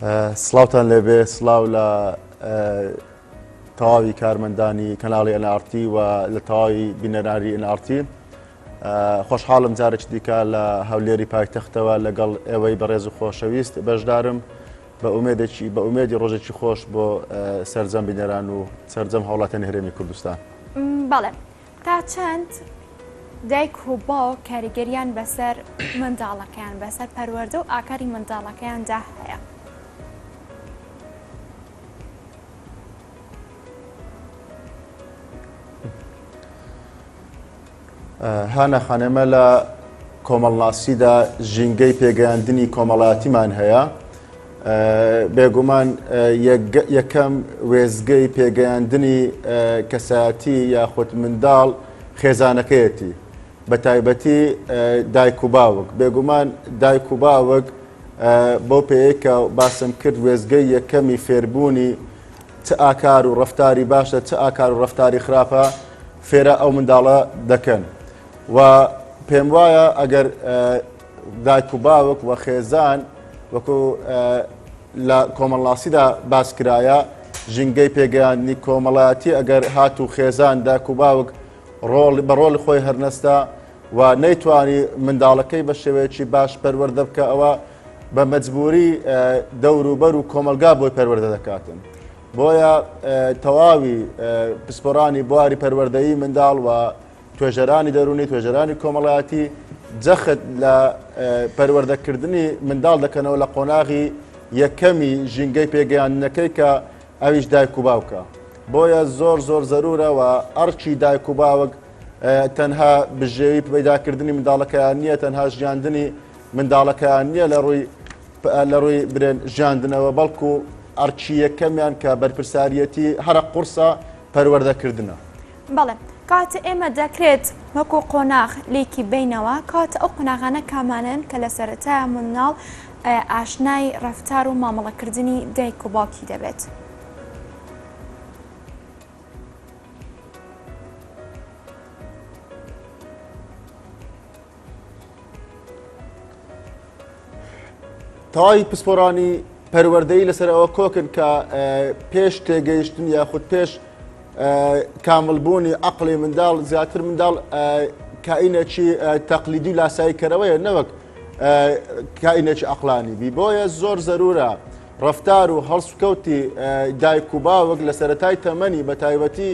سڵاوتان لێبێ سڵاو لە تەواوی کارمەندانی کەناڵی NRT و لە تەواوی بینەرانی NRT. خۆشحاڵم جارێکی دیکە لە هەولێری پایتەختەوە لەگەڵ ئێوەی بەڕێز و خۆشەویست بەشدارم بە ئومێدی ڕۆژێکی خۆش بۆ سەرجەم بینەران و سەرجەم هەوڵاتیانی هەرێمی کوردستان. بەڵێ تا چەند دایک و باوک کاریگەریان بەسەر منداڵەکەیان بەسەر پەروەردە و ئاکاری منداڵەکەیاندا هەیە؟ هانە خانەمە لە کۆمەڵناسیدا ژینگەی پێگەیاندنی کۆمەڵایەتیمان هەیە. بێگومان یەکەم وێزگەی پێگەیاندنی کەسایەتی یاخود منداڵ خێزانەکەیەتی، بە تایبەتی دایک و باوک. بێگومان دایک و باوک بۆ پێیەکە باسم کرد وێزگەی یەکەمی فێربوونی چ ئاکار و ڕەفتاری باشە چ ئاکار و ڕەفتاری خراپە فێرە ئەو منداڵە دەکەن. و پێم وایە ئەگەر دایک و باوک و خێزان وەکو لە کۆمەڵناسیدا باسکرایە ژینگەی پێگەیاندنی کۆمەڵایەتی ئەگەر هات و خێزان دایک و باوک بە ڕۆڵی خۆی هەرنەستا و نەیتوانی منداڵەکەی بە شێوەیەکی باش پەروەردە بکە، ئەوە بە مەجبوری دەوروبەر و کۆمەلگا بۆی پەروەردە دەکاتن. بۆیە تەواوی پسپۆڕانی بواری پەروەردەیی منداڵ و توێژەرانی دەرونی توێژەرانی کۆمەڵایەتی جەخت لە پەروەردەکردنی منداڵ دەکەنەوە لە قۆناغی یەکەمی ژینگەی پێگەیاندنەکەی کە ئەویش دایک و باوکە. بۆیە زۆر زۆر زەرورە و ئەرچی دایک و باوک تەنها بژێوی پەیداکردنی منداڵەکەیان نییە، تەنها ژیاندنی منداڵەکەیان نییە لە ڕووی برێن ژیاندنەوە، بەڵکو ئەرچی یەکەمیان کە بەرپرساریەتی هەرە قورسە پەروەردەکردنە. بەڵێ کاتە ئێمە دەکرێت وەکو قۆناغ لێکی بینەوە، کاتە ئەو قۆناغانە کامانن کە لە سەرەتایە منداڵ ئاشنای ڕەفتار و مامەڵەکردنی دایک و باوکی دەبێت. تەواوی پسپۆڕانی پەروەردەیی لەسەر ئەوە کۆکن کە پێش تێگەیشتن یاخود پێش کاملبوونی عەقڵی منداڵ زیاتر منداڵ کائینێکی تەقلیدی و لاسایی کەرەوەیە، نەوەک کائینێکی عەقلانی بی. بۆیە زۆر زەرورە ڕەفتار و هەڵسوکەوتی دایک و باوک لە سەرەتای تەمەنی بە تایبەتی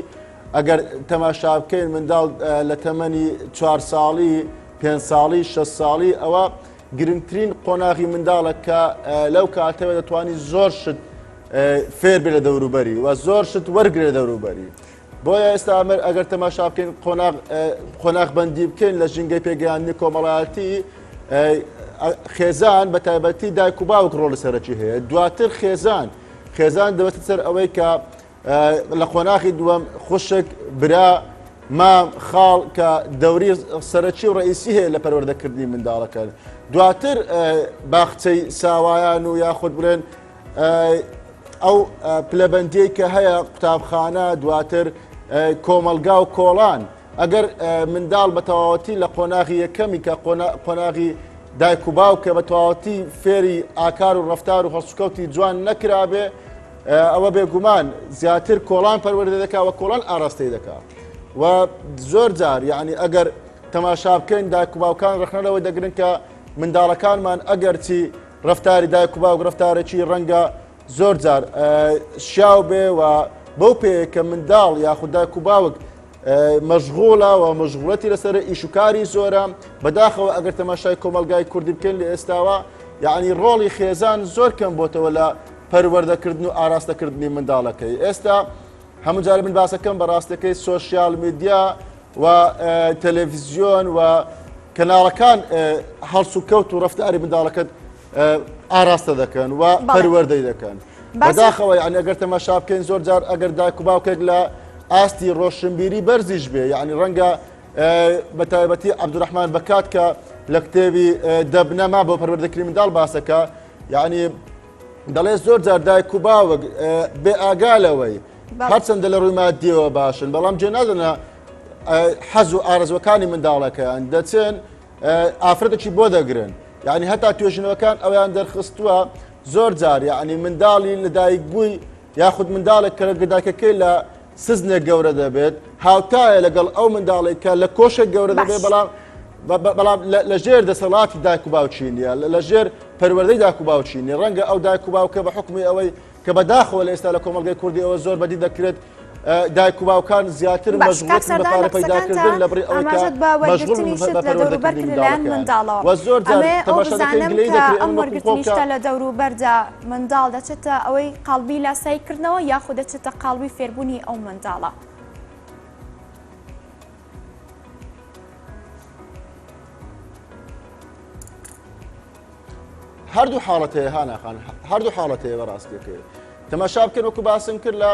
ئەگەر تەماشا بکەین منداڵ لە تەمەنی 4 ساڵی 5 ساڵی 6 ساڵی ئەوە گرنگترین قۆناغی منداڵە کە لەو کاتەوە دەتوانی زۆر شت فێر بێ لە دەوروبەری و زۆر شت وەرگێ لە دەوروبەری. بۆیە ئێستا ئەمەر ئەگەر تەماشا بکەین قۆناغ بەندی بکەین لە ژینگەی پێگەیاندنی کۆمەڵایەتی، خێزان بە تایبەتی دایک و باوک ڕۆڵی سەرەکی هەیە. دواتر خێزان دەبێتە سەر ئەوەی کە لە قۆناغی دووەم خوشک برا مام خاڵ کە دەوری سەرەکی و ڕئیسی هەیە لە پەروەردەکردنی منداڵەکە. دواتر باخچەی ساوایان و یاخود بڵێن ئەو پلەبەندیەی کە هەیە قوتابخانە، دواتر کۆمەلگا و کۆڵان. ئەگەر منداڵ بە تەواوەتی لە قۆناغی یەکەمی کە قۆناغی دایک و باوکە بە تەواوەتی فێری ئاکار و ڕەفتار و هەڵسوکەوتی جوان نەکرابێ، ئەوە بێگومان زیاتر کۆڵان پەروەردە دەکات و کۆڵان ئاراستەی دەکات. و زۆر جار یعنی ئەگەر تەماشا بکەین دایک و باوکان ڕخنەوەی دەگرن کە منداڵەکانمان ئەگەرچی ڕەفتاری دایک و باوک ڕەفتارێکی ڕەنگە زۆر جار شیاو بێ و بەو پێ کە منداڵ یاخود دایک و باوک مەشغوڵە و مەشغوڵەتی لەسەر ئیشوکاری زۆرە. بەداخەوە ئەگەر تەماشای کۆمەلگای کوردی بکەین لە ئێستاوە یعنی ڕۆڵی خێزان زۆر کەم بۆتەوە لە پەروەردەکردن و ئاراستەکردنی منداڵەکەی. ئێستا هەموو جارە من باسەکەم بەڕاستەکەی سۆشیال میدیا و تەلەڤیزیۆن و کەناڵەکان هەڵس و کەوت و ڕەفتاری منداڵەکەت ئاراستە دەکەن و پەروەردەی دەکەن. بەداخەوە یعنی ئەگەر تەماشا بکەین زۆر جار ئەگەر دایک و باوکێک لە ئاستی ڕۆشنبیری بەرزیش بێ، یعنی ڕەنگە بە تایبەتی عەبدوڕەحمان بەکات کە لە کتێبی دەبنەما بۆ پەروەردەکردنی منداڵ باسەکە، یعنی دەڵێ زۆر جار دایک و باوک بێ ئاگالەوەی هەرچەندە لە ڕووی مادیەوە باشن، بەڵام جێ نادەنە حەز و ئارەزوەکانی منداڵەکەیان دەچێن ئافرەتێکی بۆ دەگرن. یعنی هەتا توێژینەوەکان ئەویان دەرخستووە زۆر جار یعنی منداڵی لەدایک بووی یاخود منداڵێک کە دایکەکەی لە سزنێک گەورە دەبێت هاوتایە لەگەڵ ئەو منداڵێک کە لە کۆشێک گەورە دەبێت بەڵام لە ژێر دەسەڵاتی دایک و باوچی نیە لە ژێر پەروەردەی دایک و باوچی نیە ڕەنگە ئەو دایک و باوکە بە حکمی ئەوەی کە بەداخەوە لە ئێستا لە کۆمەلگەی کوردی ئەوە زۆر بەدی دەکرێت دایک و باوکان زیاتر مەژغوڵەتن بە پارە پەیداکردن لە بڕی ئەوەی کە مەژغوڵ بە پەروەردەکردنی منداڵەکان و زۆر جار تەماشاکەی گلەی دەکرێت ئەم وەرگرتنیشتە لە دەوروبەردا منداڵ دەچێتە ئەوەی قاڵبی لاساییکردنەوە یاخود دەچێتە قاڵبی فێربوونی ئەو منداڵە. هەردوو حاڵەتەیە هاناخان هەردوو حاڵەتەیە بەڕاستیەکەی تەماشا بکەن وەکو باسم کرد لە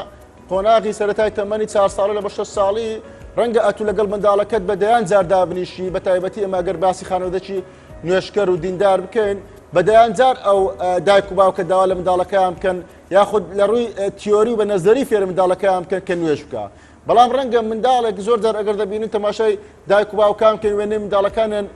قۆناغی سەرەتای تەمەنی 4 ساڵە لە بە 6 ساڵی ڕەنگە ئەتوو لەگەڵ منداڵەکەت بەدەیان جار دابنیشی بە تایبەتی ئەمە ئەگەر باسی خانەوەدەکی نوێشکەر و دیندار بکەین بەدەیان جار ئەو دایک و باوکە داوا لە منداڵەکەیان بکەن یاخود لە ڕووی تیۆری و بە نەزەری فێرە منداڵەکەیان بکەن کە نوێژ بکە بەڵام ڕەنگە منداڵێک زۆر جار ئەگەر دەبینن تەماشای دایک و باوکان کە وێنەی منداڵەکانیان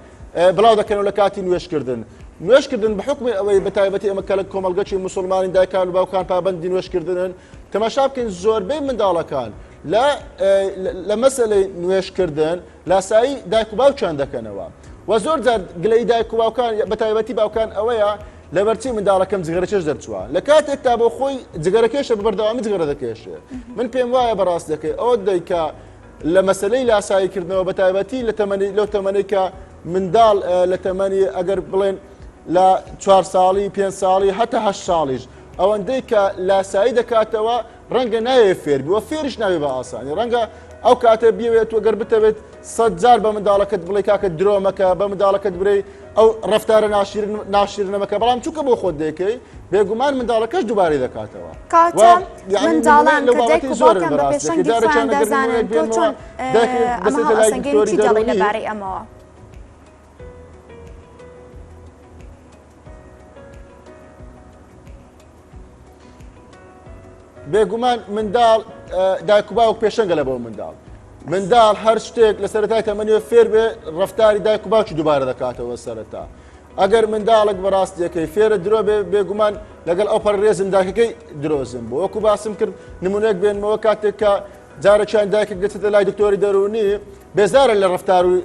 بڵاو دەکەنەوە لە کاتی نوێشکردن نوێشکردن بە حکمی ئەوەی بە تایبەتی ئەمە کە لە کۆمەلگەی مسلمانی دایکان و باوکان پابەندی نوێشکردنن تەماشا بکەین زۆربەی منداڵەکان لە مەسەلەی نوێشکردن لاسایی دایک و باوکیان دەکەنەوە و زۆر جار گلەی دایک و باوکان بە تایبەتی باوکان ئەوەیە لەبەرچی منداڵەکەم جگەرەکەش دەرچووە لە کاتێکتا بۆ خۆی جگەرەکەشە بەبەردەوامی جگەرە دەکێشێ من پێم وایە بەڕاستەکەی ئەوە دەیکە لە مەسلەی لاساییکردنەوە بە تایبەتی لەو تەمەنی کە منداڵ لە تەمەنی ئەگەر بڵێن لە 4 ساڵی 5 ساڵی هەتا 8 ساڵیش ئەوەندەی کە لاسایی دەکاتەوە ڕەنگە نایە فێربی وە فێریش ناوێ بە ئاسانی ڕەنگە ئەو کاتە بیاوێت وەگەر بتەوێت 100 جار بە منداڵەکەت بڵێ کاکە درۆمەکە بە منداڵەکەت برێ ئەو ڕەفتارە ناشیرنەمەکە بەڵام چووکە بۆ خۆت دەکەی بێگومان منداڵەکەش دووبارەی دەکاتەوە کاتە منداڵان کە دایک و باوکیان بە پێشەنگی خۆیان دەزانن تۆ چۆن ئەمە هەڵەسەنگەری چی دەڵێ لەبارەی ئەمەوە بێگومان منداڵ دایک و باوک پێشەنگە لە بۆ منداڵ هەر شتێک لە سەرەتای تەمەنیوە فێر بێ ڕەفتاری دایک و باوکی دووبارە دەکاتەوە سەرەتا ئەگەر منداڵێک بەڕاستیەکەی فێرە درۆ بێ بێگومان لەگەڵ ئەو پەرڕێزم دایکەکەی درۆزم بۆ وەکو باسم کرد نمونەیەک بێنمەوە کاتێک کە جارێکیان دایکێک دەچێتە لای دکتۆری دەرونی بێزارە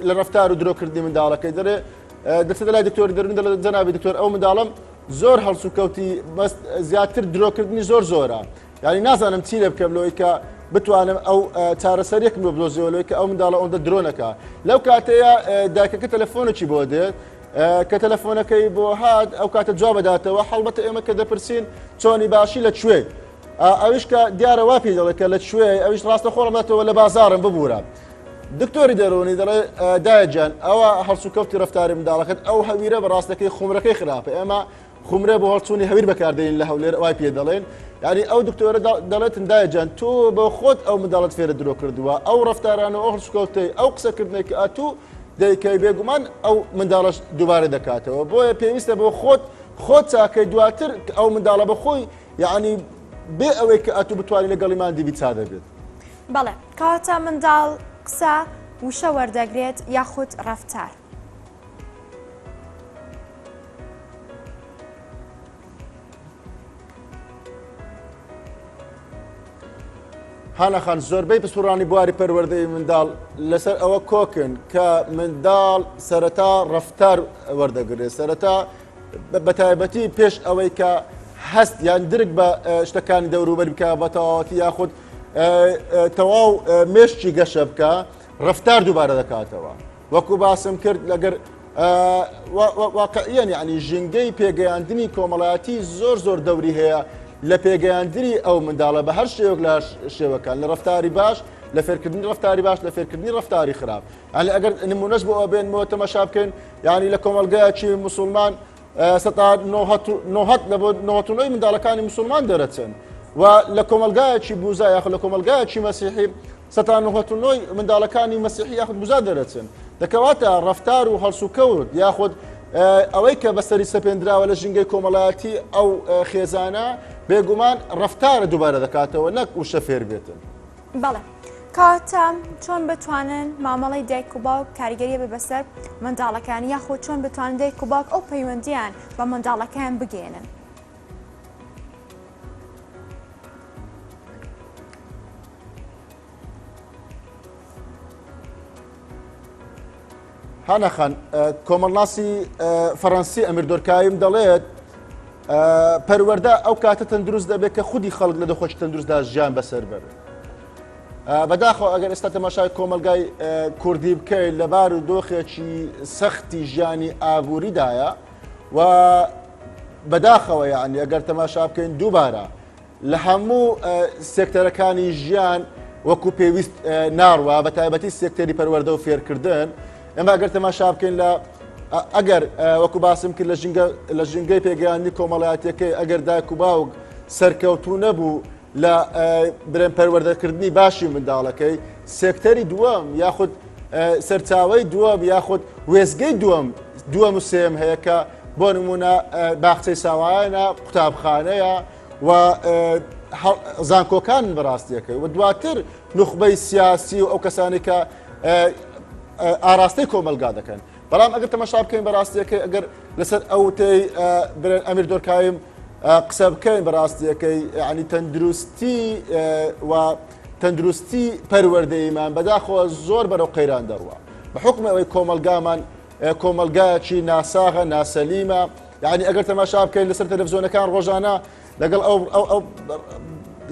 لە ڕەفتار و درۆکردنی منداڵەکەی دەرێ دەچێتە لای دکتۆری دەرونی دەڵێت جەنابی دکتۆر ئەو منداڵم زۆر هەڵسو کەوتی زیاتر درۆکردنی زۆرە یعنی نازانم چی لێ بکەم لەوەی کە بتوانم ئەو چارەسەریەکم بۆ بدۆزیەوە لەوەی کە ئەو منداڵە ئەوەندە درۆنەکە لەو کاتەیە دایکەکە تەلەفۆنێکی بۆ دێت کە تەلەفۆنەکەی بۆ هات ئەو کاتە جواب بداتەوە هەڵبەتە ئێمە کە دەپرسین چۆنی باشی لە کوێ ئەویش کە دیارە وا پێی دەڵێت کە لە کوێ ئەویش ڕاستە خۆڵم دەتەوە لە بازارم ببوورە دکتۆری دەرونی دەڵێ دایەجان ئەوە هەڵسو کەوتی ڕەفتاری منداڵەکەت ئەو هەویرە بەڕاستەکەی خومرەکەی خراپە ئێمە خومرە بۆ هەڵچوونی هەویر بەکاردێنین لە هەولێر وای پێ دەڵێن یعنی ئەو دکتۆرە دەڵێتن دایەجان تۆ بە خۆت ئەو منداڵت فێرە درۆ کردووە ئەو ڕەفتارانە ئەو هەڵسوکەوتەی ئەو قسەکردنێک کە ئەتوو دەیکەی بێگومان ئەو منداڵش دووبارە دەکاتەوە بۆیە پێویستە بۆ خۆت چاکەی دواتر ئەو منداڵە بە خۆی یعنی بێ ئەوەی کە ئەتوو بتوانانی لەگەڵیمان دیبی چا دەبێت بەڵێ کاتە منداڵ قسە وشە وەردەگرێت یاخود ڕەفتار هانەخان زۆربەی پسپۆڕانی بواری پەروەردەی منداڵ لەسەر ئەوە کۆکن کە منداڵ سەرەتا ڕەفتار وەردەگرێت سەرەتا بە تایبەتی پێش ئەوەی کە هەست یان درک بە شتەکانی دەوروبەر بکە بە تەواوەتی یاخود تەواو مێشتی گەشە بکە ڕەفتار دووبارە دەکاتەوە وەکو باسم کرد لەگەر واقعیان یعنی ژینگەی پێگەیاندنی کۆمەڵایەتی زۆر دەوری هەیە لە پێگەیاندنی ئەو منداڵە بە هەر شێوەک لە شێوەکان لە ڕەفتاری باش لە فێرکردنی ڕەفتاری باش لە فێرکردنی ڕەفتاری خراپ یعنی ئەگەر نمونەش بۆ ئەوە بێنمەوە تەماشا بکەین یعنی لە کۆمەلگایەکی موسڵمان 99 منداڵەکانی موسڵمان دەرەچن و لە کۆمەلگایەکی بوزا یاخود لە کۆمەلگایەکی مەسیحی 99 منداڵەکانی مەسیحی یاخود بوزا دەرەچن دەکەواتە ڕەفتار و هەڵسوکەوت یاخود ئەوەی کە بەسەری سەپێنراوە لە ژینگەی کۆمەڵایەتی ئەو خێزانە بێگومان ڕەفتارە دووبارە دەکاتەوە نەک وشە فێر بێتن بەڵێ کاتە چۆن بتوانن مامەڵی دایک و باوک کاریگەریە بێ بەسەر منداڵەکان یاخود چۆن بتوانن دایک و باوک ئەو پەیوەندیان بە منداڵەکان بگێنن هانەخان کۆمەڵناسی فەڕەنسی ئەمیر دۆرکایم دەڵێت پەروەردە ئەو کاتە تەندروست دەبێت کە خودی خەڵک لە دەخۆشی تەندروستدا ژیان بەسەر بەرێ. بەداخەوە ئەگەر ئێستا تەماشای کۆمەلگای کوردی بکەیت لەبار و دۆخێکی سەختی ژیانی ئابووریدایە و بەداخەوە یعنی ئەگەر تەماشا بکەین دووبارە لە هەموو سێکتەرەکانی ژیان وەکو پێویست ناڕوە بە تایبەتی سێکتەری پەروەردە و فێرکردن ئەمە ئەگەر تەماشا بکەین لە ئەگەر وەکو باسم کرد لە ژینگەی پێگەیاندنی کۆمەڵایەتیەکەی ئەگەر دایک و باوک سەرکەوتوو نەبوو لە برێن پەروەردەکردنی باشی منداڵەکەی سێکتەری دووەم یاخود سەرچاوەی دووەم یاخود وێزگەی دووەم و سێم هەیە کە بۆ نمونە باخچەی ساوایانە قوتابخانەیە و زانکۆکان بەڕاستیەکەی و دواتر نوخبەی سیاسی و ئەو کەسانی کە ئاراستەی کۆمەلگا دەکەن. بەڵام ئەگەر تەماشا بکەین بەڕاستیەکەی ئەگەر لەسەر ئەوتەی برێن ئەمیر دۆرکایم قسە بکەین بەڕاستیەکەی ینی تەندروستی پەروەردەیمان بەداخەوە زۆر بەرەو قەیران دەڕوە بە حکم ئەوەی کۆمەلگامان کۆمەلگایەکی ناساغە ناسەلیمە یعنی ئەگەر تەماشا بکەین لەسەر تەلەڤیزۆنەکان ڕۆژانە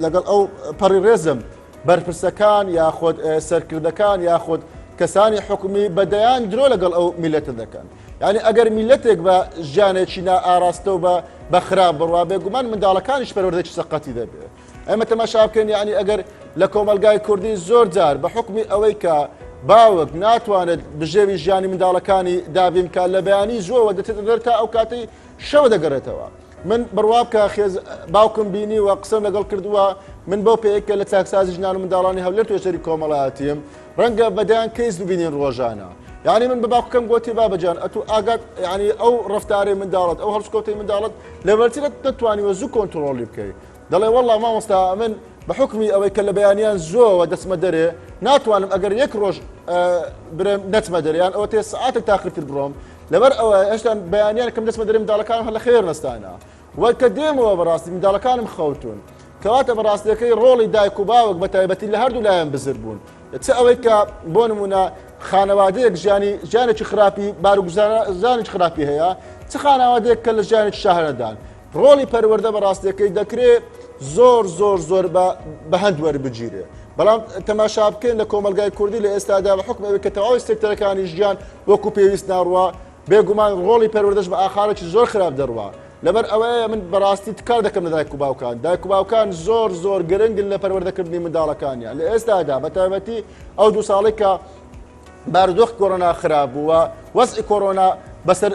لەگەڵ ئەو پەڕی ڕێزم بەرپرسەکان یاخود سەرکردەکان یاخود کەسانی حکومی بەدەیان درۆ لەگەڵ ئەو میلەتە دەکەن. یعنی ئەگەر میلەتێک بە ژیانێکی نائاراستە و بە خراپ بڕوا بێگومان منداڵەکانیش پەروەردەیەکی سەقەتی دەبێت. ئەمە تەماشا بکەین یعنی ئەگەر لە کۆمەلگای کوردی زۆر جار بە حکمی ئەوەی کە باوک ناتوانێت بژێوی ژیانی منداڵەکانی دابین کە لە بەیانی زۆرەوە دەچێتە دەر تا ئەو کاتەی شەوە دەگەڕێتەوە. من بڕوا بکە باوکم بینی و قسەم لەگەڵ کردووە من بۆ پێیکە لە چاکسازی ژنان و منداڵانی هەولێر توێژەری کۆمەڵایەتیم ڕەنگە بەدەیان کەیس ببینین ڕۆژانە. یعنی من بە باوکەکەم گوتی بابەجان ئەتو ئاگات ینی ئەو ڕفتارەی منداڵت ئەو هەڵسکۆتەی منداڵت لەبەرچی دەتوانیوە زوو کۆنتترۆلی بکەیت. دەڵێ وەڵڵا مامۆستا من بە حکمی ئەوەی کە لە بەیانیان زۆرەوە دەچمە دەرێ ناتوانم ئەگەر یەک ڕۆژ برێم نەچمە دەریان ئەوە تێ سعاتێک تاخرتر بڕۆم لەبەر ئەوە هێشتا بەیانیان کەم دەچمە دەرێ منداڵەکانم هەر لە خێر نەستانە وە کە دێمەوە بەڕاستی منداڵەکانم خەوتون کەواتە بەڕاستیەکەی ڕۆڵی دایک و باوک بە تایبەتی لە هەردوو لایەن بزر بوون. چ ئەوەی کە بۆ نمونە خانەوادەیەک ژیانێکی خراپی بارگوزارانێکی خراپی هەیە چ خانەوادەیەک کە لە ژیانێکی شاهرەدان ڕۆڵی پەروەردە بەڕاستیەکەی دەکرێت زۆر بە هەند وەربگیرێ. بەڵام تەماشا بکەین لە کۆمەلگای کوردی لە ئێستادا بە حکم ئەوەی کە تەواوی سێکتەرەکانی ژیان وەکو پێویست ناڕوە بێگومان ڕۆڵی پەروەردەش بە ئاخارێکی زۆر خراپ دەڕوە. لەبەر ئەوەیە من بەڕاستی تکار دەکەم لە دایک و باوکان. دایک و باوکان زۆر گرنگن لە پەروەردەکردنی منداڵەکانیان لە ئێستادا بە تایبەتی ئەو 2 ساڵی کە بارودۆخی کۆڕۆنا خراپ بووە وەزعی کۆڕۆنا بەسەر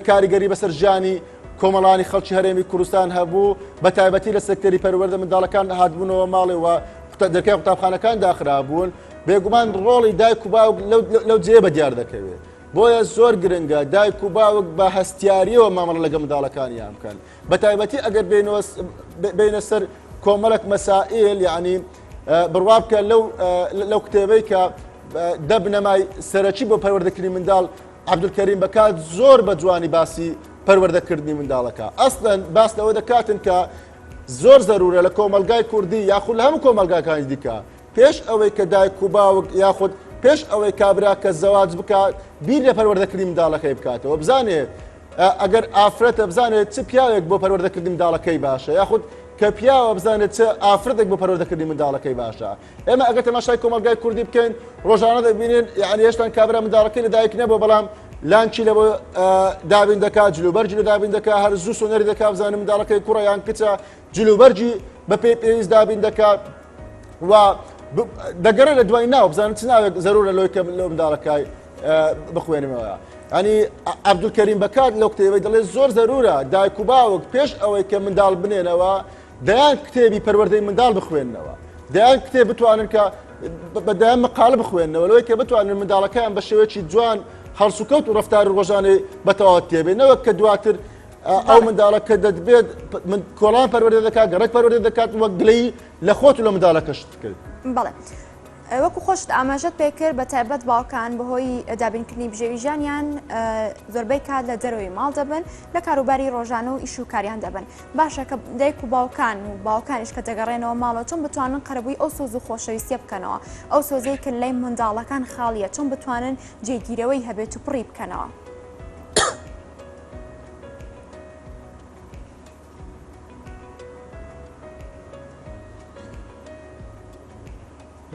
کاریگەری بەسەر ژیانی کۆمەڵانی خەڵکی هەرێمی کوردستان هەبوو بە تایبەتی لە سێکتەری پەروەردە منداڵەکان هاتبوونەوە ماڵێ و دەرکای قوتابخانەکان داخرابوون بێگومان ڕۆڵی دایک و باوک لەو جێ بە دیار دەکەوێت. بۆیە زۆر گرنگە دایک و باوک بە هەستیاریەوە مامەڵە لەگە منداڵەکانیان بکەن بە تایبەتی ئەگەر بینە سەر کۆمەڵک مەسائل یعنی بڕوا بکە لەو کتێبەی کە دەبنەمای سەرەکی بۆ پەروەردەکردنی منداڵ عەبدولکەریم بەکات زۆر بە جوانی باسی پەروەردەکردنی منداڵەکە. ئەسڵەن باس لەوە دەکاتن کە زۆر زەرورە لە کۆمەلگای کوردی یاخود لە هەموو کۆمەلگاکانی دیکە پێش ئەوەی کە دایک و باوک یاخود پێش ئەوەی کابرا کە زەواج بکات بیر لە پەروەردەکردنی منداڵەکەی بکاتەوە بزانێت ئەگەر ئافرەتە بزانێت چ پیاوێک بۆ پەروەردەکردنی منداڵەکەی باشە یاخود کە پیاوە بزانێت چه ئافرەتێک بۆ پەروەردەکردنی منداڵەکەی باشە. ئێمە ئەگەر تەماشای کۆمەلگای کوردی بکەین ڕۆژانە دەبینین یعنی هێشتا کابرا منداڵەکەی لە دایک نەبوو بەڵام لانچی لە بۆ دابین دەکات جلوبەرجی لە دابین دەکات هەر زوو سۆنەری دەکات بزانم منداڵەکەی کوڕە یان کچە جلوبەرجی بە پێویست دابین دەکات و دەگەڕێت لە دوای ناو بزانم چ ناوێک زەرورە لەوەی کە لەو منداڵەکەی بخوێنمەوە. ینی عەبدولکەریم بەکات لەو کتێبەی دەڵێ زۆر زەرورە دایک و باوک پێش ئەوەی کە منداڵ بنێنەوە دەیان کتێبی پەروەردەی منداڵ بخوێننەوە دەیان کتێب بتوانن کە بەدایان مەقالە بخوێننەوە لەوەی کە بتوانن منداڵەکەیان بە شێوەیەکی جوان هەڵسوکەوت و ڕەفتاری ڕۆژانەی بەتەواوەت تێبێنەوە کە دواتر ئەو منداڵە کە دەبێت کۆڵان پەروەردە دەکات گەڕێک پەروەردە دەکات وەک گلەی لە خۆت و لە منداڵەکەشت کرد. بەڵێ وەکو خۆشت ئاماژەت پێکرد بە تایبەت باوکان بەهۆی دابینکردنی بژێویژانیان زۆربەی کات لە دەرەوەی ماڵ دەبن لە کاروباری ڕۆژانە و ئیش و کاریان دەبن باشە کە دایک و باوکانیش کە دەگەڕێنەوە ماڵەوە چۆن بتوانن قەرەبووی ئەو سۆز و خۆشەویستیە بکەنەوە ئەو سۆزەی کە لای منداڵەکان خاڵیە چۆن بتوانن جێگیرەوەی هەبێت و پڕی بکەنەوە.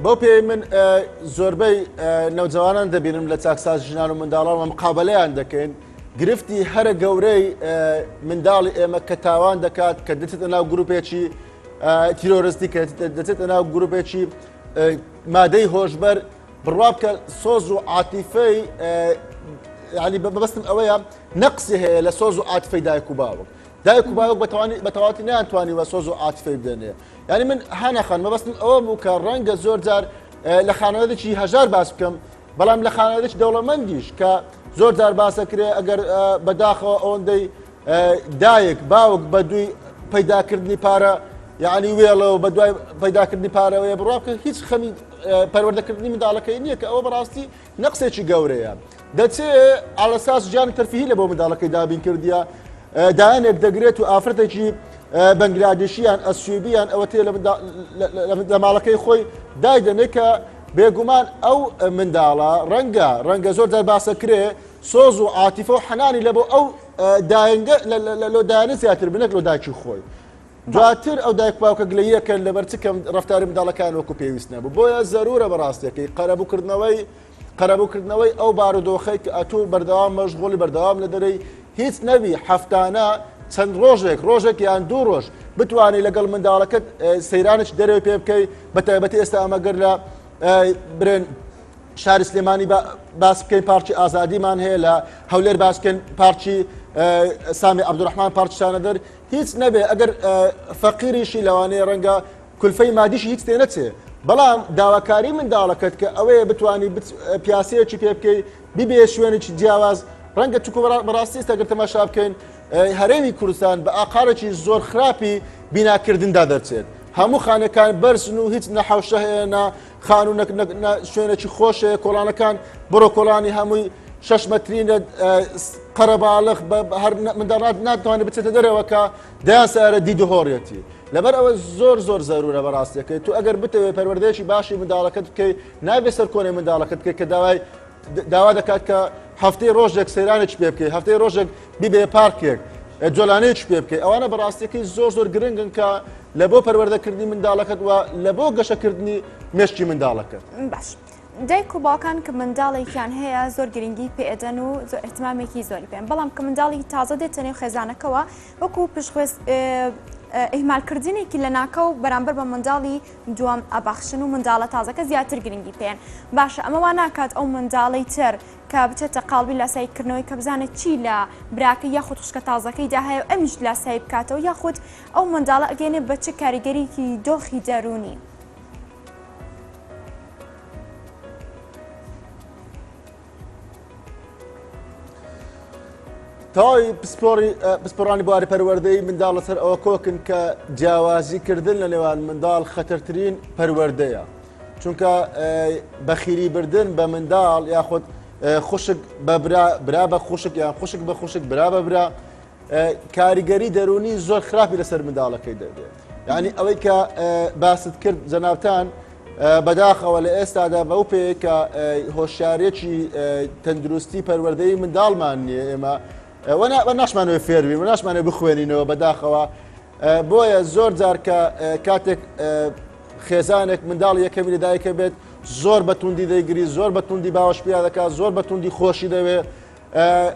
بۆ پێی من زۆربەی نەوجەوانان دەبینم لە چاکساز ژنان و منداڵانەوە مقابلەیان دەکەین گرفتی هەرە گەورەی منداڵی ئێمە کە تاوان دەکات کە دەچێتە ناو گروپێکی تیرۆریستی کە دەچێتە ناو گروپێکی مادەی هۆشبەر بڕوا بکە سۆز و عاتیفەی ینی بەبەستم ئەوەیە نەقسی هەیە لە سۆز و عاتیفەی دایک و باوک. دایک و باوک بەتەواتی نەیانتوانی وە سۆز و عاتیفەی بدەنێ. ینی من هەنەخەن مەبەستم ئەوە بوو کە ڕەنگە زۆر جار لە خانەوەدێکی هەژار باس بکەم بەڵام لە خانەوەدێکی دەوڵەمەندیش کە زۆر جار باسەکرێ ئەگەر بەداخەوە ئەوەندەی دایک باوک بە دووی پەیداکردنی پارە یعنی وێڵەوە بە دوای پەیداکردنی پارەوەیە بڕوا بکە هیچ خەمی پەروەردەکردنی منداڵەکەی نییە کە ئەوە بەڕاستی نەقسێکی گەورەیە. دەچێت ئالەساس ژیانی تەرفیهی لە بۆ منداڵەکەی دابین کردیە دایانێک دەگرێت و ئافرەتێکی بەنگلادێشیان ئەسوێبیان ئەوە تێ لە ماڵەکەی خۆی دایدەنێت کە بێگومان ئەو منداڵە ڕەنگە زۆر جار باسەکرێ سۆز و عاتیفە و حەنانی لە بۆ ئەو دایەنگە لە دایانە زیاتر بنێت لە دایکی خۆی. دواتر ئەو دایک باوکە گلەیەکەن لەبەر چ کەم ڕەفتاری منداڵەکان وەکو پێویست نەبوو بۆیە زەرورە بەڕاستیەکەی قەرەبووکردنەوەی ئەو بارودۆخەی کە ئەتوو بەردەوام مەشغوڵی بەردەوام لە دەرەی هیچ نەبی هەفتانە چەند ڕۆژێک یان دوو ڕۆژ بتوانانی لەگەڵ منداڵەکەت سەیرانش دەرەوە پێ بکەی بەتایبەتی ئێستا ئەمەگەر لە برێن شاری سلێمانی باس بکەین پارچی ئازادیمان هەیە لە هەولێر باس بکەین پارچی سامی عەبدوڕەحمان پارچشانە دەر هیچ نەبێ ئەگەر فەقیریشی لەوانەیە ڕەنگە کولفەی مادیشی هیچ تێ نەچێ بەڵام داواکاری منداڵەکەت کە ئەوەیە بتوانی پیاسەیەکی پێ بکەی ببێ شوێنێکی جیاواز ڕەنگە چکو بەڕاستی ئێستا گەر تەماشا بکەین هەرێمی کوردستان بە ئاقارێکی زۆر خراپی بیناکردندا دەرچێت هەموو خانەکان بەرزن و هیچ نەحەوشە هەیە نە خان و شوێنێکی خۆشەیە کۆڵانەکان بڕۆ کۆڵانی هەمووی 6 مەترینە قەرەباڵغ هەر منداڵ ناتوانێت بچێتە دەرەوە کە دەیان سەرە دیدهۆڕێتی لەبەر ئەوە زۆر زەرورە بەڕاستیەکەی تو ئەگەر بتەوێت پەروەردەیەکی باشی منداڵەکەت بکەی نابێت سەر کۆنێ منداڵەکەت بکەیت کە داوا دەکات کە هەفتەی ڕۆژێک سەیرانێک پێ بکەیت هەفتەی ڕۆژێک ببێ پارکێک جۆلانەیەک پێ بکەیت ئەوانە بەڕاستیەکەی زۆر گرنگن کە لە بۆ پەروەردەکردنی منداڵەکەت وە لە بۆ گەشەکردنی مێشکی منداڵەکەت. باش دایک و باوکان کە منداڵێکیان هەیە زۆر گرنگی پێدەن و احتمامێکی زۆری پێن بەڵام کە منداڵی تازە دێتە نێو خێزانەکەەوە وەکو پشخوێست ئیهمالکردنێکی لە ناکە و بەرامبەر بە منداڵی دوام ئەبەخشن و منداڵە تازەکە زیاتر گرنگی پێن باشە ئەمەوان ناکات ئەو منداڵی تر کە بچێتە قاڵبی لاسایکردنەوەی کە بزانێت چی لە براکە یاخود خوشکە تازەکەیدا هەیە و ئەمیش لاسایی بکاتەوە یاخود ئەو منداڵە ئەگەێنێ بە چ کاریگەریکی دۆخی دەرونی. تاوی پسپۆڕانی بواری پەروەردەی منداڵ لەسەر ئەوە کۆکن کە جیاوازیکردن لە نێوان منداڵ خەتەرترین پەروەردەیە چونکە بەخیری بردن بە منداڵ یاخود خوشک بە برا بە خوشک یان خوشک بە خوشک برا بە برا کاریگەری دەرونی زۆر خراپی لەسەر منداڵەکەی دەبێت یعنی ئەوەی کە باست کرد جەنابتان بەداخەوە لە ئێستادا بەو پێ کە هۆشیارێکی تەندروستی پەروەردەی منداڵمان نییە ئێمە ناشمانەوە فێروی و ناشمانێ بخوێنینەوە بەداخەوە بۆیە زۆر جار کە کاتێک خێزانێک منداڵ یەکەمی لەدایکە بێت زۆر بەتوندی دەیگری زۆر بەتوندی باوەش پیا دەکات زۆر بەتوندی خۆشی دەوێت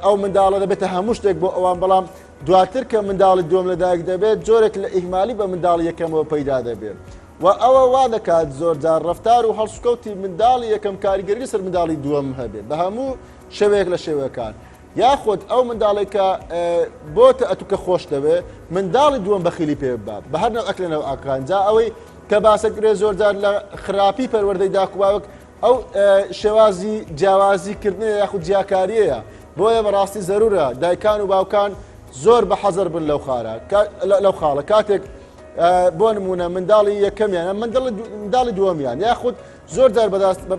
ئەو منداڵە دەبێتە هەموو شتێک بۆ ئەوان بەڵام دواتر کە منداڵی دووەم لەدایک دەبێت جۆرێک لە ئیهمالی بە منداڵ یەکەمەوە پەیدا دەبێت و ئەوە وا دەکات زۆر جار ڕەفتار و هەڵسوکەوتی منداڵی یەکەم کاریگەری سەر منداڵی دووەم هەبێت بە هەموو شەوەیەک لە شێوەکان یاخود ئەو منداڵی کە بۆتە ئەتوکە خۆش دەوێت منداڵی دووەم بەخیلی پێ بات بە هەر نەو ئەکلێنەوە ئاکان جا ئەوەی کە باسەکرێ زۆر جار لە خراپی پەروەردەی داکوباوک ئەو شێوازی جیاوازیکردنە یاخود جیاکاریەیە بۆیە بەڕاستی زەرورە دایکان و باوکان زۆر بە حەزەر بن لەو خاڵە کاتێک بۆ نمونە منداڵی یەکەمیان منداڵی دووەمیان یاخود زۆر جار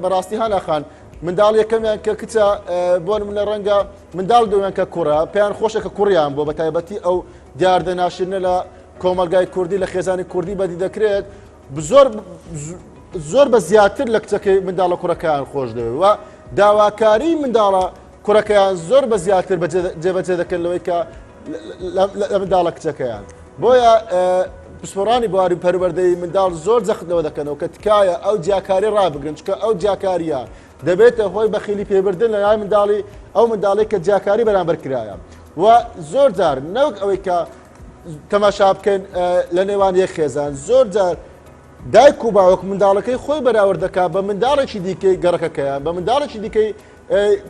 بەڕاستی هەناخان منداڵ یەکەمیان کە کچە بۆ منە ڕەنگە منداڵ دویان کە کوڕە پێیان خۆشە کە کوڕیان بۆ بە تایبەتی ئەو دیاردەناشرنە لە کۆمەلگای کوردی لە خێزانی کوردی بەدی دەکرێت زۆر بە زیاتر لە کچەکەی منداڵە کوڕەکەیان خۆش دەوێت و داواکاری منداڵە کوڕەکەیان زۆر بە زیاتر جێبەجێ دەکەن لەوەی کە لە منداڵە کچەکەیان بۆیە پسپۆڕانی بواری پەروەردەی منداڵ زۆر جەختەوە دەکەنەوە کە تکایە ئەو جیاکاری ڕابگرن چکە ئەو جیاکاریە دەبێتە هۆی بەخیلی پێبردن لە لای منداڵی ئەو منداڵی کە جیاکاری بەرامبەر کرایە و زۆر جار نەوەک ئەوەی کە تەماشا بکەین لە نێوان یەک خێزان زۆر جار دایک و باوەک منداڵەکەی خۆی بەراورد دەکات بە منداڵێکی دیکەی گەڕەکەکەیان بە منداڵێکی دیکەی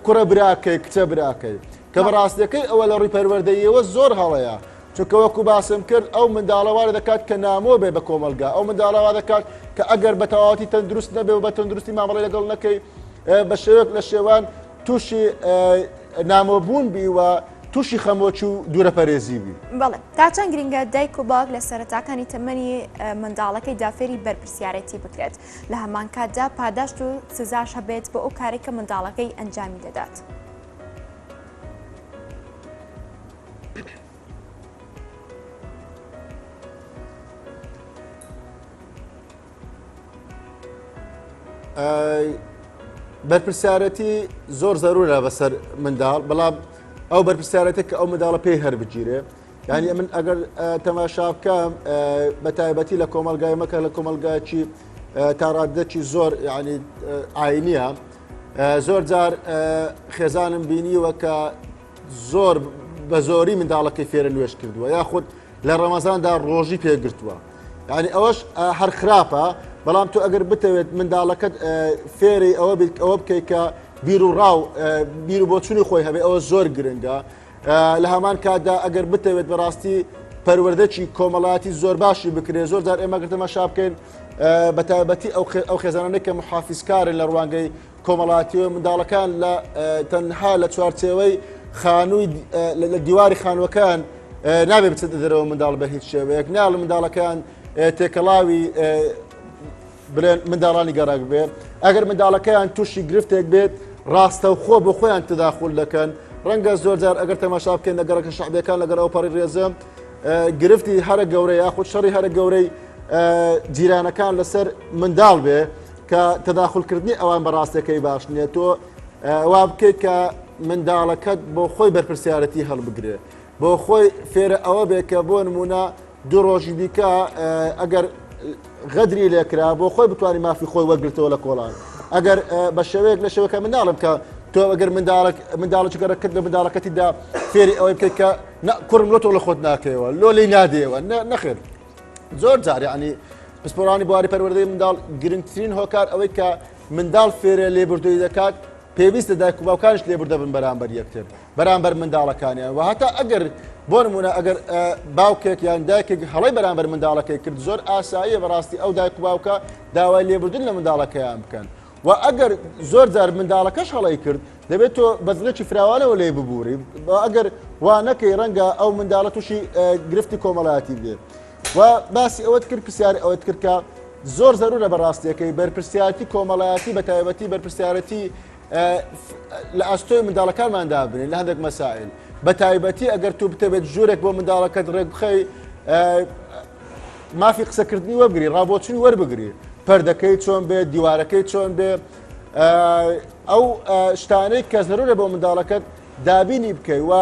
کوڕە براکەی کچە براکەی کە بەڕاستیەکەی ئەوە لە ڕووی پەروەردەییەوە زۆر هەڵەیە چونکە وەکو باسم کرد ئەو منداڵەوە دەکات کە نامۆ بێ بە کۆمەلگا ئەو منداڵەوە دەکات کە ئەگەر بە تەواوەتی تەندروست نەبێ و بە تەندروستی مامەڵی لەگەڵ نەکەی بە شێوەیەک لە شێوان تووشی نامۆبوون بی و تووشی خەمۆچ و دوورەپەرێزی بی. بەڵێ تا چەند گرنگە دایک و باوک لە سەرەتاکانی تەمەنی منداڵەکەی دافێری بەرپرسیارەتی بکرێت لە هەمان کاتدا پاداشت و سزاش هەبێت بۆ ئەو کارێک کە منداڵەکەی ئەنجامی دەدات. بەرپرسیارەتی زۆر زەرورە بەسەر منداڵ بەڵام ئەو بەرپرسیارەتە کە ئەو منداڵە پێی هەر بگیرێ یعنی من ئەگەر تەماشا بکەم بە تایبەتی لە کۆمەلگای مەکە لە کۆمەلگایکی تاڕاددەکی زۆر ینی ئاینیە زۆر جار خێزانم بینیوە کە زۆر بە زۆری منداڵەکەی فێرە نوێش کردووە یاخود لە ڕەمەزاندا ڕۆژی پێگرتووە یعنی ئەوەش هەر خراپە بەڵام تۆ ئەگەر بتەوێت منداڵەکەت فێری ئەوە بکەیت کە بیر و ڕاو بیر و بۆچوونی خۆی هەبێ ئەوە زۆر گرنگە لە هەمان کاتدا ئەگەر بتەوێت بەڕاستی پەروەردەکی کۆمەڵایەتی زۆر باشی بکرێت زۆر جار ئێمە گرتەماشا بکەین بە تایبەتی ئەو خێزانانەی کە محافیزکارن لە ڕوانگەی کۆمەڵایەتیەوە منداڵەکان لە تەنها لە چوارچێوەی خانووی لە دیواری خانووەکان نابێت بچێت دەرەوە منداڵ بە هیچ شێوەیەک ناڵ منداڵەکان تێکەڵاوی بڵێن منداڵانی گەڕک بێت ئەگەر منداڵەکەیان تووشی گرفتێک بێت ڕاستە و خۆ بۆ خۆیان تداخل دەکەن ڕەنگە زۆر جار ئەگەر تەماشا بکەین لە گەڕەکە شەعبیەکان لەگەر ئەو پەڕی ڕێزە گرفتی هەرە گەورەی یاخود شەڕی هەرە گەورەی جیرانەکان لەسەر منداڵ بێ کە تداخلکردنی ئەوان بەڕاستەکەی باش نییە تۆ وا بکەیت کە منداڵەکەت بۆ خۆی بەرپرسیارەتی هەڵبگرێ بۆ خۆی فێرە ئەوە بێ کە بۆ نمونە دوو ڕۆژی دیکە ئەگەر غەدری لێکرا بۆ خۆی بتوانانی مافی خۆی وەرگرتەوە لە کۆڵان ئەگەر بە شێوەیەک لە شەوەکە منداڵم کە تۆ ئەگەر منداڵەکەت لە منداڵەکەتیدا فێری ئەوەی بکەیت کە کوڕم لۆ تۆ لە خۆت ناکەیەوە لۆ لی نادێەوە نەخێر زۆر جار یعنی پسپۆڕانی بواری پەروەردەی منداڵ گرنگترین هۆکار ئەوەی کە منداڵ فێرە لێبوردووی دەکات پێویستە دایک و باوکانش لێبوردە بن بەرامبەر یەکتر بەرامبەر منداڵەکانیان و هەتا ئەگەر بۆ نمونە ئەگەر باوکێک یان دایکێک هەڵی بەرامبەر منداڵەکەی کرد زۆر ئاساییە بەڕاستی ئەو دایک و باوکە داوای لێبوردن لە منداڵەکەیان بکەن و ئەگەر زۆر جار منداڵەکەش هەڵی کرد دەبێت تۆ بەزلێکی فراوانەوە لێ ببووری ئەگەر وا نەکەی ڕەنگە ئەو منداڵە تووشی گرفتی کۆمەڵایەتی بێت و باسی ئەوەت کرد پرسیاری ئەوەت کرد کە زۆر زەرورە بەڕاستیەکەی بەرپرسیارەتی کۆمەڵایەتی بە تایبەتی بەرپرسیارەتی لە ئاستۆی منداڵەکانماندا بنین لە هەندێک مەسائل بە تایبەتی ئەگەر تو بتەبێت ژوورێک بۆ منداڵەکەت ڕێگخەی مافی قسەکردنی وەبگری ڕابۆچنی وەربگری پەردەکەی چۆن بێت دیوارەکەی چۆن بێت ئەو شتانەی کە زەرورە بۆ منداڵەکەت دابینی بکەی و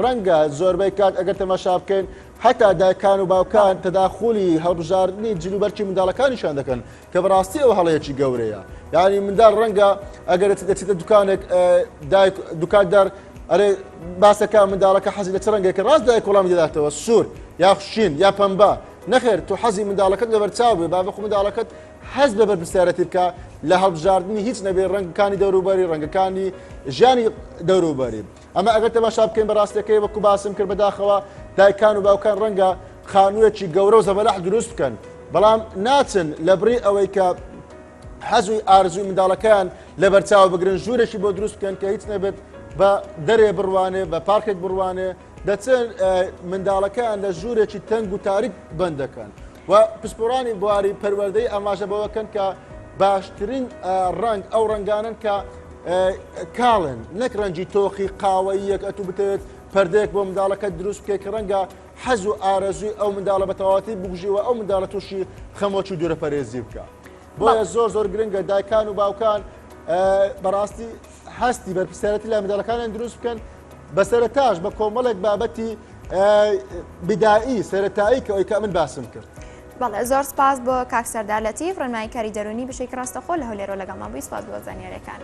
ڕەنگە زۆربەی کات ئەگەر تەماشا بکەین حتا دایکان و باوکان تداخلی هەڵبژاردننی جلوبەرچی منداڵەکانیشان دەکەن کە بەڕاستی ئەو هەڵەیەکی گەورەیە یعنی منداڵ ڕەنگە ئەگەر دەچێتە دوکانێک دوکاندار ئەرێ باسەکە منداڵەکە حەزی لە چ ڕەنگێکە ڕاست دایک وەڵامی دەداتەوە سوور یا خوشین یا پەمبا نەخێر تو حەزی منداڵەکەت لەبەرچاو بێ بابەخۆ منداڵەکەت حەز بە بەرپرسیارەتی بکە لە هەڵبژاردننی هیچ نەبێ ڕەنگەکانی دەوروبەری ڕەنگەکانی ژیانی دەوروبەری ئەمە ئەگەر تەماشا بکەین بەڕاستیەکەی وەکو باسم کرد بەداخەوە دایکان و باوکان ڕەنگە خانوویەکی گەورە و زەبەلەح دروست بکەن بەڵام ناچن لە بڕی ئەوەی کە حەزوی ئارزوی منداڵەکەیان لە بەرچاو بگرن ژوورێکی بۆ دروست بکەن کە هیچ نەبێت بە دەرێ بڕوانێ بە پارکێک بڕوانێ دەچن منداڵەکەیان لە ژوورێکی تەنگ و تاریک بند دەکەن و پسپۆڕانی بواری پەروەردەی ئاماژە بەوەکەن کە باشترین ڕنگ ئەو ڕنگانن کە کاڵن نەک ڕەنگی تۆخی قاوەیەک ئەتوو بتێت پەردەیەک بۆ منداڵەکە دروست بکەیت کە ڕەنگە حەز و ئارەزوی ئەو منداڵە بە تەواوەتی بگوژیوە ئەو منداڵە تووشی خەمۆکی و دوورەپەرێزی بکە. بۆیە زۆر گرنگە دایکان و باوکان بەڕاستی هەستی بەرپرسیارەتی لە منداڵەکانیان دروست بکەن بەسەرەتاش بە کۆمەڵێک بابەتی بدایی سەرەتایی کە ئەوەی کە من باسم کرد. بەڵێ زۆر سپاس بۆ کاک سەردار لەتیف ڕێنمایی کاری دەرونی بشەی ڕاستەخۆ لە هەولێرۆ لەگەڵمان بووی. سپاس بۆ زانیاریەکان.